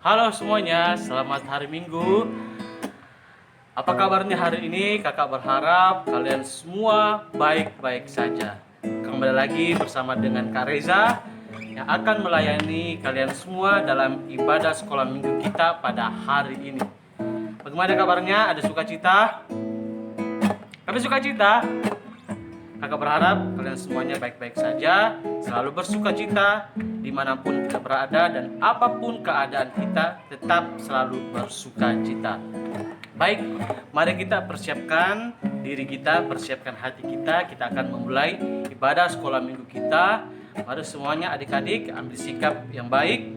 Halo semuanya, selamat hari Minggu. Apa kabarnya hari ini? Kakak berharap kalian semua baik-baik saja. Kembali lagi bersama dengan Kak Reza yang akan melayani kalian semua dalam ibadah sekolah minggu kita pada hari ini. Bagaimana kabarnya? Ada sukacita? Kami sukacita. Kakak berharap kalian semuanya baik-baik saja, selalu bersukacita dimanapun kita berada, dan apapun keadaan kita tetap selalu bersukacita. Baik, mari kita persiapkan diri kita, persiapkan hati kita. Kita akan memulai ibadah sekolah minggu kita. Mari semuanya adik-adik ambil sikap yang baik.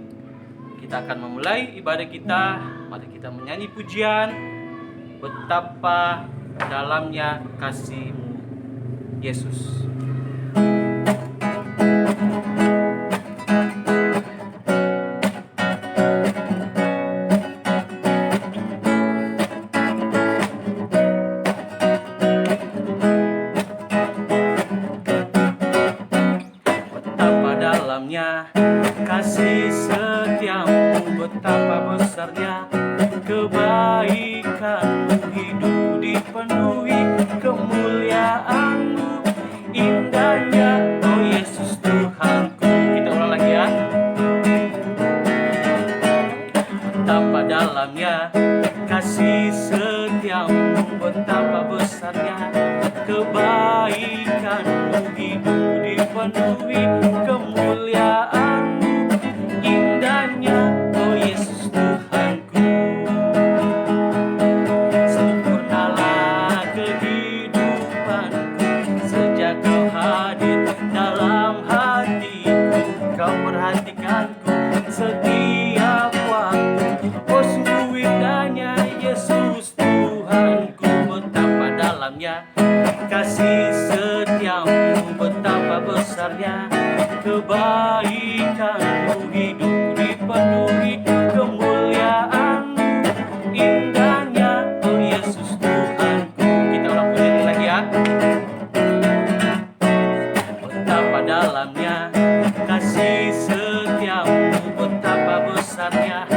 Kita akan memulai ibadah kita. Mari kita menyanyi pujian Betapa Dalamnya Kasih-Mu Yesus. Betapa dalamnya kasih setiamu, betapa besarnya kebaikanmu, hidupku dipenuhi kemuliaanmu, indahnya oh Yesus Tuhanku. Kita ulang lagi ya. Betapa dalamnya kasih setiamu, betapa besarnya kebaikanmu, hidupku dipenuhi kemuliaanmu, indahnya oh Yesus Tuhanku. Sempurnalah kehidupanku sejak Kau hadir dalam hatiku. Kau perhatikanku setiap waktu. Oh sungguh indahnya Yesus Tuhanku. Betapa dalamnya kasih setiamu, betapa besarnya kebaikanmu, hidupku dipenuhi kemuliaanmu, indahnya oh Yesus Tuhanku. Kita ulang pujian lagi ya. Betapa dalamnya kasih setiamu, betapa besarnya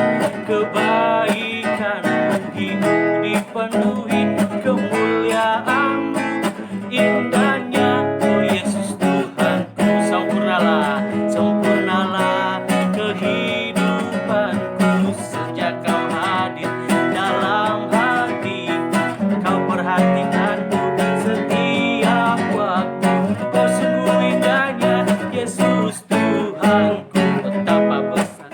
kebaikanmu, hidupku dipenuhi kemuliaanmu, indahnya oh Yesus Tuhanku. Sempurnalah, sempurnalah kehidupanku sejak Kau hadir dalam hati. Kau perhatikanku setiap waktu. Oh sungguh indahnya Yesus Tuhanku. Betapa besar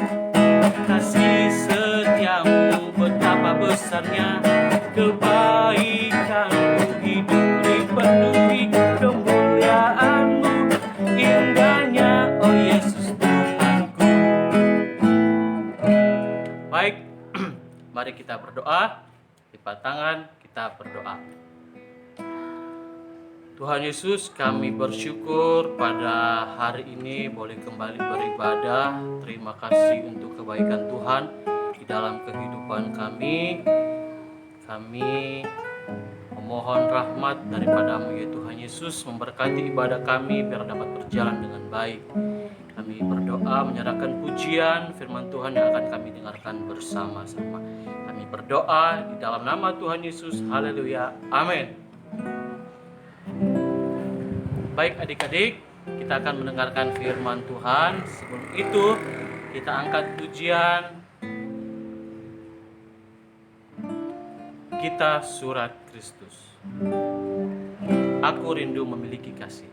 kasih setiamu, betapa besarnya kebaikanmu, hidupku dipenuhi kemuliaanmu, indahnya oh Yesus Tuhanku. Baik, mari kita berdoa. Lipat tangan, kita berdoa. Tuhan Yesus, kami bersyukur pada hari ini boleh kembali beribadah. Terima kasih untuk kebaikan Tuhan di dalam kehidupan kami. Kami memohon rahmat daripada-Mu ya Tuhan Yesus, memberkati ibadah kami biar dapat berjalan dengan baik. Kami berdoa menyerahkan pujian firman Tuhan yang akan kami dengarkan bersama-sama. Kami berdoa di dalam nama Tuhan Yesus. Haleluya. Amin. Baik adik-adik, kita akan mendengarkan firman Tuhan. Sebelum itu, kita angkat pujian Kita Surat Kristus. Aku rindu memiliki kasih.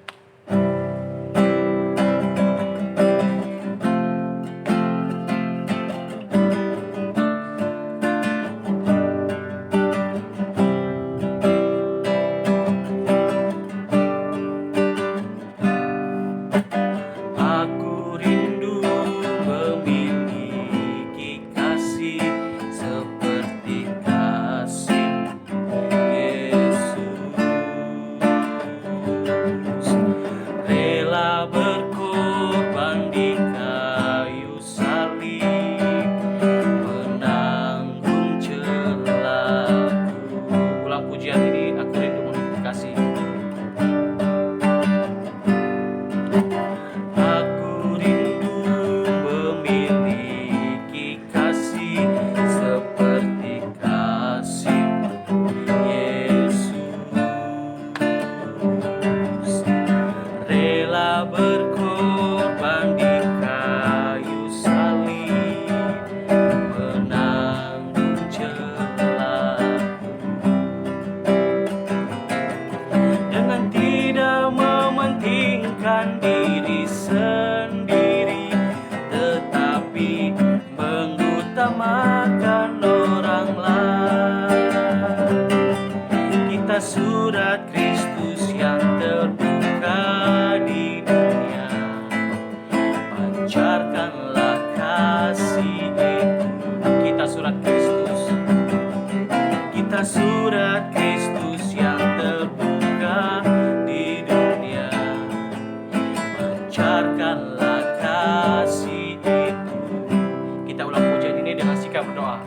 Aku rindu memiliki kasih seperti kasih Yesus. tetapi mengutamakan orang lain. Kita surat Kristus yang terbuka di dunia, pancarkanlah kasih itu. Kita surat Kristus, kita surat Kristus yang terbuka di dunia, pancarkanlah kasih itu. Kita ulang pujian ini dengan sikap berdoa.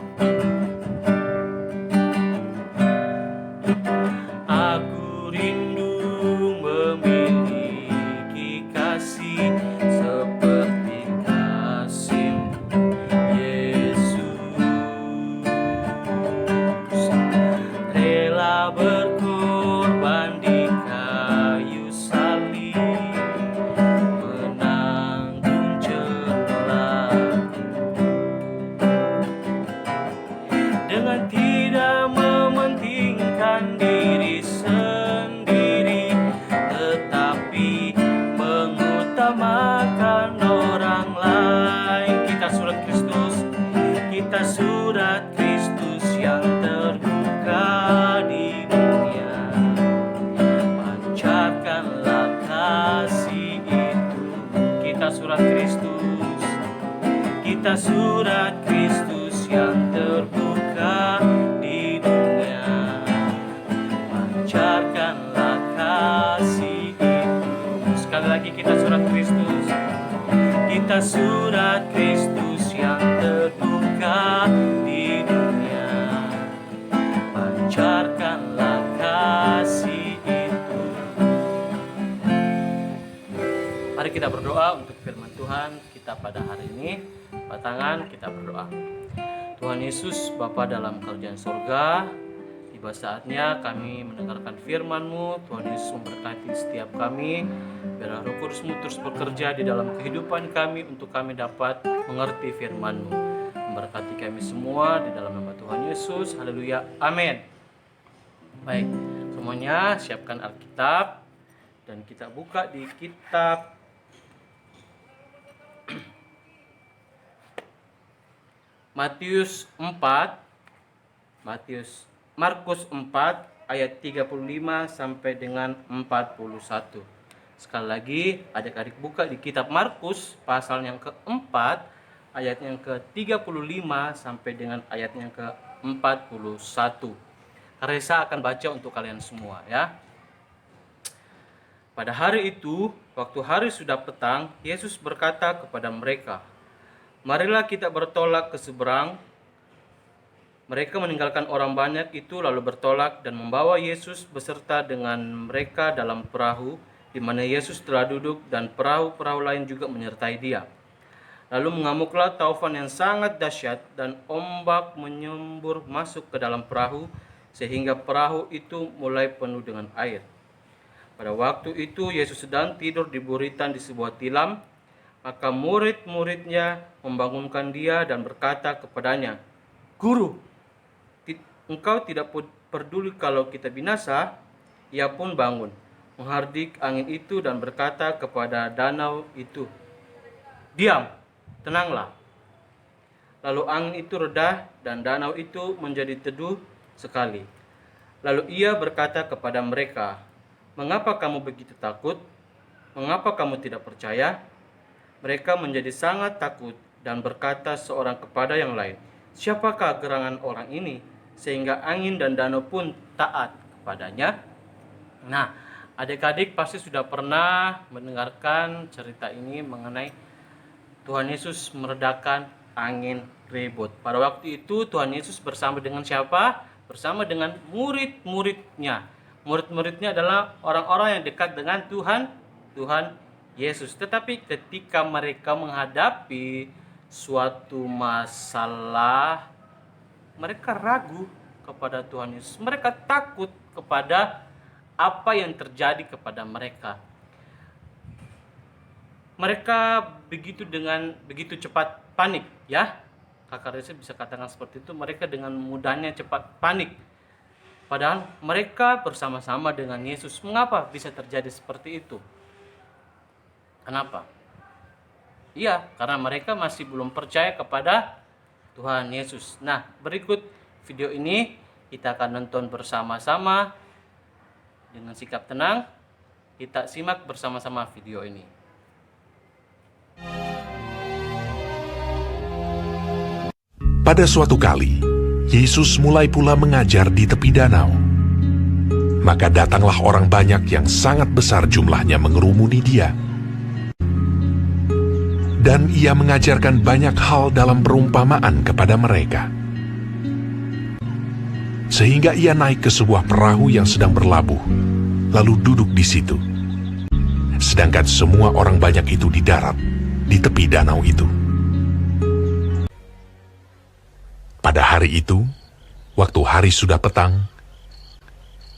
Aku rindu memiliki kasih seperti kasih-Mu, Yesus. Rela berkorban di kayu salib, menanggung celaku, dengan tidak mementingkan diri sendiri, tetapi mengutamakan orang lain. Kita surat Kristus, kita surat Kristus yang terbuka di dunia, pancarkanlah kasih itu. Kita surat Kristus, kita surat Kristus yang terbuka di dunia, pancarkanlah kasih itu. Sekali lagi, kita surat Kristus, kita surat Kristus yang terbuka di dunia, pancarkanlah kasih itu. Mari kita berdoa untuk firman Tuhan kita pada hari ini. Tangan kita berdoa. Tuhan Yesus, Bapa dalam kerajaan sorga, tiba saatnya kami mendengarkan firman-Mu. Tuhan Yesus memberkati setiap kami. Biarlah Roh Kudus-Mu terus bekerja di dalam kehidupan kami untuk kami dapat mengerti firman-Mu. Memberkati kami semua di dalam nama Tuhan Yesus. Haleluya. Amin. Baik, semuanya siapkan Alkitab dan kita buka di kitab Markus 4 ayat 35 sampai dengan 41. Sekali lagi, adik-adik buka di kitab Markus pasal yang keempat, ayat yang ke-35 sampai dengan ayat yang ke-41. Reza akan baca untuk kalian semua ya. Pada hari itu, waktu hari sudah petang, Yesus berkata kepada mereka, "Marilah kita bertolak ke seberang." Mereka meninggalkan orang banyak itu lalu bertolak dan membawa Yesus beserta dengan mereka dalam perahu, di mana Yesus telah duduk, dan perahu-perahu lain juga menyertai Dia. Lalu mengamuklah taufan yang sangat dahsyat dan ombak menyembur masuk ke dalam perahu, sehingga perahu itu mulai penuh dengan air. Pada waktu itu Yesus sedang tidur di buritan di sebuah tilam. Maka murid-muridnya membangunkan Dia dan berkata kepadanya, "Guru, engkau tidak peduli kalau kita binasa?" Ia pun bangun, menghardik angin itu dan berkata kepada danau itu, "Diam, tenanglah." Lalu angin itu reda dan danau itu menjadi teduh sekali. Lalu Ia berkata kepada mereka, "Mengapa kamu begitu takut? Mengapa kamu tidak percaya?" Mereka menjadi sangat takut dan berkata seorang kepada yang lain, "Siapakah gerangan orang ini sehingga angin dan danau pun taat kepadanya?" Nah, adik-adik pasti sudah pernah mendengarkan cerita ini mengenai Tuhan Yesus meredakan angin ribut. Pada waktu itu Tuhan Yesus bersama dengan siapa? Bersama dengan murid-muridnya. Murid-muridnya adalah orang-orang yang dekat dengan Tuhan Yesus. Tetapi ketika mereka menghadapi suatu masalah, mereka ragu kepada Tuhan Yesus. Mereka takut kepada apa yang terjadi kepada mereka. Mereka begitu cepat panik, ya. Kakak Reza bisa katakan seperti itu. Mereka dengan mudahnya cepat panik. Padahal mereka bersama-sama dengan Yesus. Mengapa bisa terjadi seperti itu? Kenapa? Iya, karena mereka masih belum percaya kepada Tuhan Yesus. Nah, berikut video ini kita akan nonton bersama-sama dengan sikap tenang. Kita simak bersama-sama video ini. Pada suatu kali, Yesus mulai pula mengajar di tepi danau. Maka datanglah orang banyak yang sangat besar jumlahnya mengerumuni dia. Dan ia mengajarkan banyak hal dalam perumpamaan kepada mereka. Sehingga ia naik ke sebuah perahu yang sedang berlabuh, lalu duduk di situ. Sedangkan semua orang banyak itu di darat, di tepi danau itu. Pada hari itu, waktu hari sudah petang,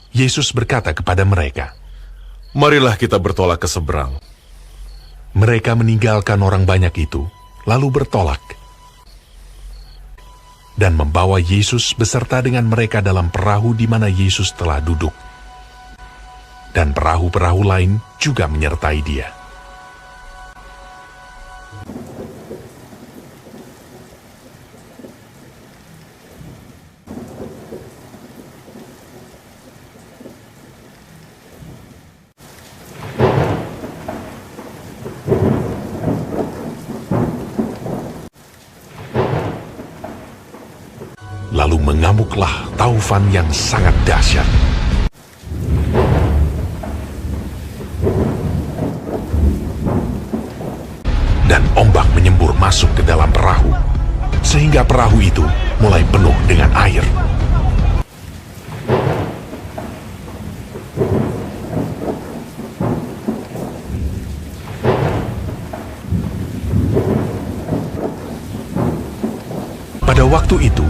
Yesus berkata kepada mereka, "Marilah kita bertolak ke seberang." Mereka meninggalkan orang banyak itu, lalu bertolak. Dan membawa Yesus beserta dengan mereka dalam perahu di mana Yesus telah duduk. Dan perahu-perahu lain juga menyertai dia. Lalu mengamuklah taufan yang sangat dahsyat. Dan ombak menyembur masuk ke dalam perahu, sehingga perahu itu mulai penuh dengan air. Pada waktu itu,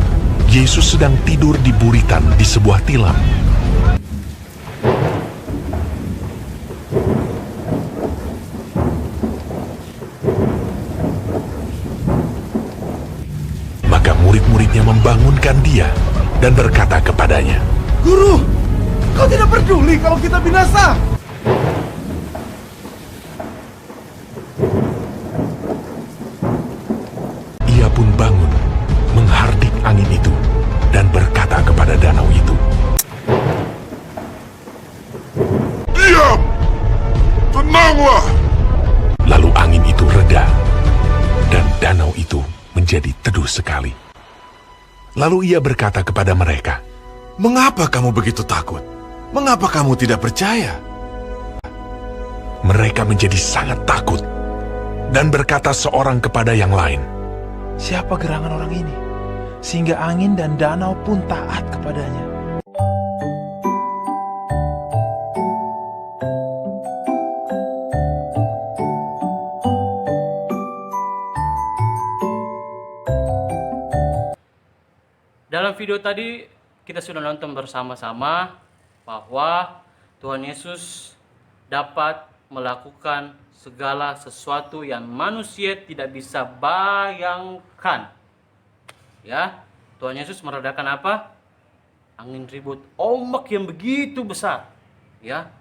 Yesus sedang tidur di buritan di sebuah tilam. Maka murid-muridnya membangunkan dia dan berkata kepadanya, "Guru, kau tidak peduli kalau kita binasa?" Ia pun bangun, menghardik angin itu, dan berkata kepada danau itu, "Diam! Tenanglah!" Lalu angin itu reda, dan danau itu menjadi teduh sekali. Lalu ia berkata kepada mereka, "Mengapa kamu begitu takut? Mengapa kamu tidak percaya?" Mereka menjadi sangat takut, dan berkata seorang kepada yang lain, Siapa gerangan orang ini, sehingga angin dan danau pun taat kepadanya? Dalam video tadi kita sudah nonton bersama-sama bahwa Tuhan Yesus dapat melakukan segala sesuatu yang manusia tidak bisa bayangkan. Ya, Tuhan Yesus meredakan apa? Angin ribut, ombak yang begitu besar. Ya,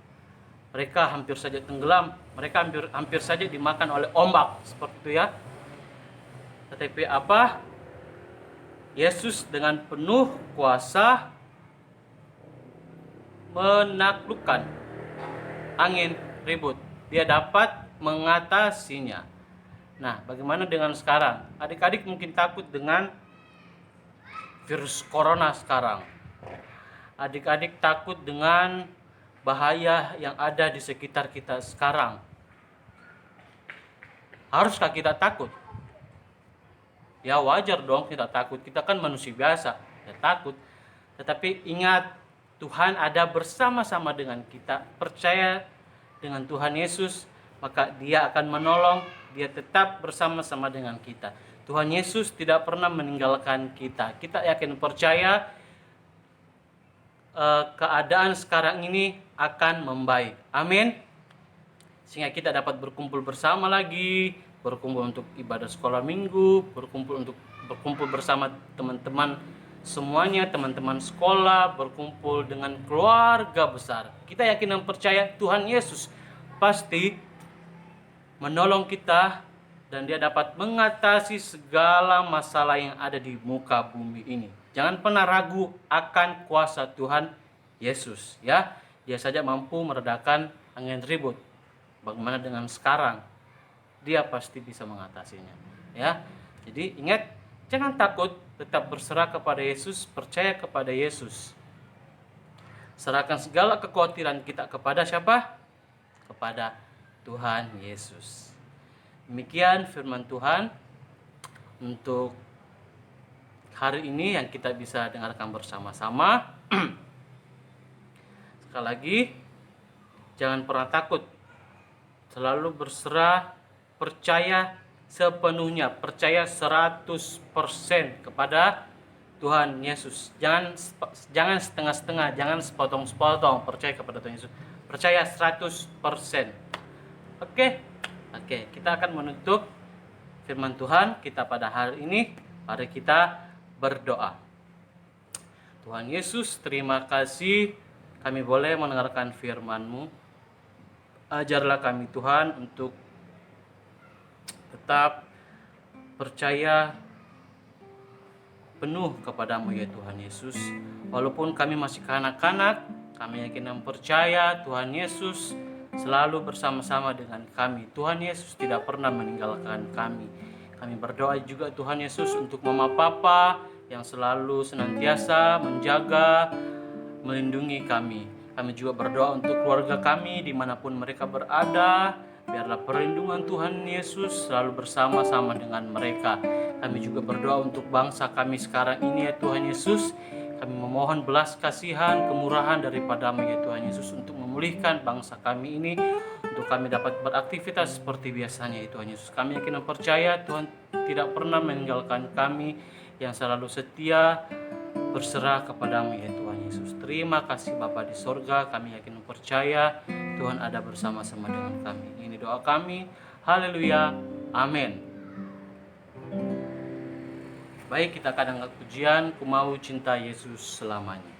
mereka hampir saja tenggelam, mereka hampir saja dimakan oleh ombak, seperti itu ya. Tetapi apa? Yesus dengan penuh kuasa menaklukkan angin ribut. Dia dapat mengatasinya. Nah, bagaimana dengan sekarang? Adik-adik mungkin takut dengan virus corona sekarang. Adik-adik takut dengan bahaya yang ada di sekitar kita sekarang. Haruskah kita takut? Ya wajar dong kita takut. Kita kan manusia biasa, ya takut. Tetapi ingat, Tuhan ada bersama-sama dengan kita. Percaya dengan Tuhan Yesus, maka Dia akan menolong. Dia tetap bersama-sama dengan kita. Tuhan Yesus tidak pernah meninggalkan kita. Kita yakin percaya keadaan sekarang ini akan membaik. Amin. Sehingga kita dapat berkumpul bersama lagi, berkumpul untuk ibadah sekolah minggu, berkumpul bersama teman-teman semuanya, teman-teman sekolah, berkumpul dengan keluarga besar. Kita yakin dan percaya Tuhan Yesus pasti menolong kita dan dia dapat mengatasi segala masalah yang ada di muka bumi ini. Jangan pernah ragu akan kuasa Tuhan Yesus, ya. Dia saja mampu meredakan angin ribut. Bagaimana dengan sekarang? Dia pasti bisa mengatasinya, ya. Jadi ingat, jangan takut, tetap berserah kepada Yesus, percaya kepada Yesus. Serahkan segala kekhawatiran kita kepada siapa? Kepada Tuhan Yesus. Demikian firman Tuhan untuk hari ini yang kita bisa dengarkan bersama-sama. Sekali lagi, jangan pernah takut. Selalu berserah, percaya sepenuhnya, percaya 100% kepada Tuhan Yesus. Jangan setengah-setengah, jangan sepotong-sepotong, percaya kepada Tuhan Yesus. Percaya 100%. Oke, kita akan menutup firman Tuhan kita pada hari ini. Mari kita berdoa. Tuhan Yesus, terima kasih kami boleh mendengarkan firman-Mu. Ajarlah kami Tuhan untuk tetap percaya penuh kepadamu ya Tuhan Yesus. Walaupun kami masih kanak-kanak, kami yakin dan percaya Tuhan Yesus selalu bersama-sama dengan kami. Tuhan Yesus tidak pernah meninggalkan kami. Kami berdoa juga Tuhan Yesus untuk Mama Papa yang selalu senantiasa menjaga, melindungi kami. Kami juga berdoa untuk keluarga kami dimanapun mereka berada. Biarlah perlindungan Tuhan Yesus selalu bersama-sama dengan mereka. Kami juga berdoa untuk bangsa kami sekarang ini ya Tuhan Yesus. Kami memohon belas kasihan, kemurahan daripada-Mu ya Tuhan Yesus untuk memulihkan bangsa kami ini, untuk kami dapat beraktivitas seperti biasanya ya Tuhan Yesus. Kami yakin dan percaya Tuhan tidak pernah meninggalkan kami, yang selalu setia berserah kepada-Mu ya Tuhan Yesus. Terima kasih Bapa di sorga, kami yakin dan percaya Tuhan ada bersama-sama dengan kami. Ini doa kami, haleluya, amin. Baik, kita akan angkat pujian, Ku Mau Cinta Yesus Selamanya.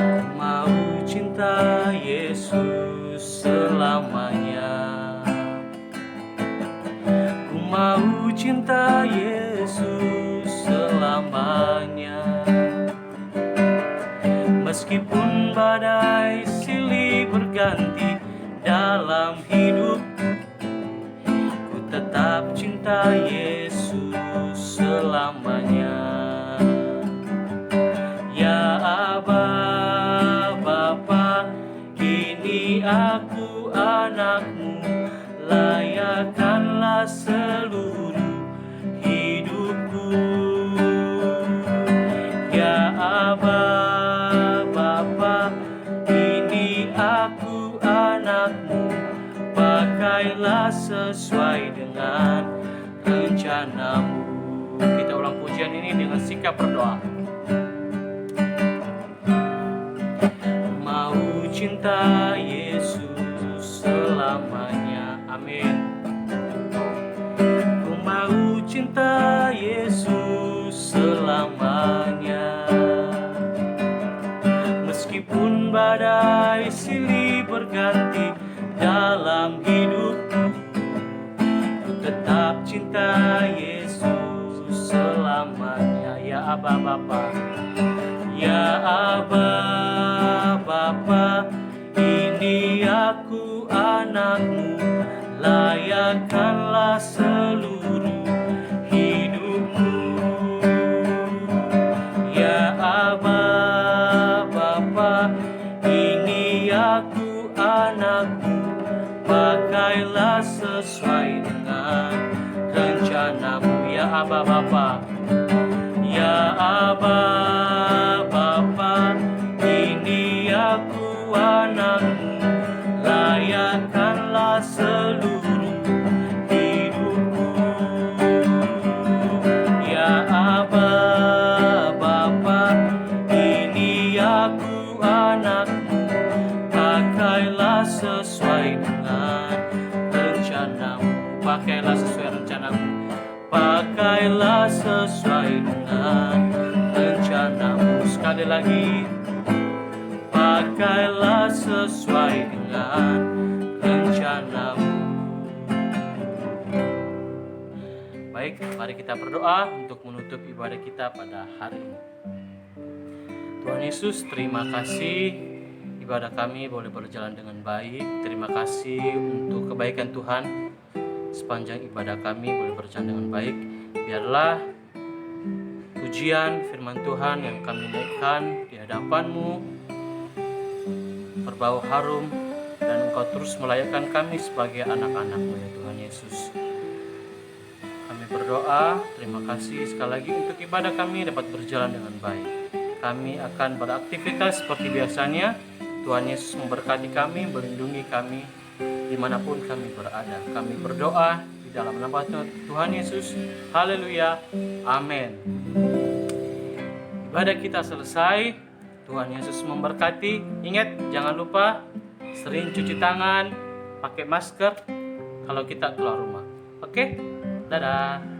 Ku mau cinta Yesus selamanya. Mau cinta Yesus selamanya. Meskipun badai silih berganti dalam hidup, ku tetap cinta Yesus selamanya. Ya Aba, Bapa, ini aku anak-Mu, layakkanlah seluruh hidupku. Ya Aba, Bapa, ini aku anak-Mu, pakailah sesuai dengan rencana-Mu. Kita ulang pujian ini dengan sikap berdoa. Mau cinta Yesus selamanya. Amin. Ku mau cinta Yesus selamanya. Meskipun badai silih berganti dalam hidupku, ku tetap cinta Yesus selamanya. Ya Aba Bapa, ya Aba Bapa, ini aku anak-Mu, layakkanlah seluruh hidupku. Ya Aba Bapa, ini aku anak-Mu, pakailah sesuai dengan rencana-Mu. Ya Aba Bapa, ya Aba Bapa, ini aku anak-Mu, layakkanlah seluruh hidupku. Ya Aba Bapa, ini aku anak-Mu, pakailah sesuai dengan pakailah sesuai rencanamu. Pakailah sesuai dengan rencanamu. Sekali lagi, pakailah sesuai dengan rencanamu. Baik, mari kita berdoa untuk menutup ibadah kita pada hari ini. Tuhan Yesus, terima kasih ibadah kami boleh berjalan dengan baik. Terima kasih untuk kebaikan Tuhan. Sepanjang ibadah kami boleh berjalan dengan baik. Biarlah pujian firman Tuhan yang kami naikkan di hadapan-Mu berbau harum, dan Engkau terus melayakkan kami sebagai anak-anak-Mu ya Tuhan Yesus. Kami berdoa, terima kasih sekali lagi untuk ibadah kami dapat berjalan dengan baik. Kami akan beraktivitas seperti biasanya. Tuhan Yesus memberkati kami, melindungi kami dimanapun kami berada. Kami berdoa di dalam nama Tuhan Yesus. Haleluya. Amin. Ibadah kita selesai. Tuhan Yesus memberkati. Ingat, jangan lupa sering cuci tangan, pakai masker kalau kita keluar rumah. Oke? Dadah.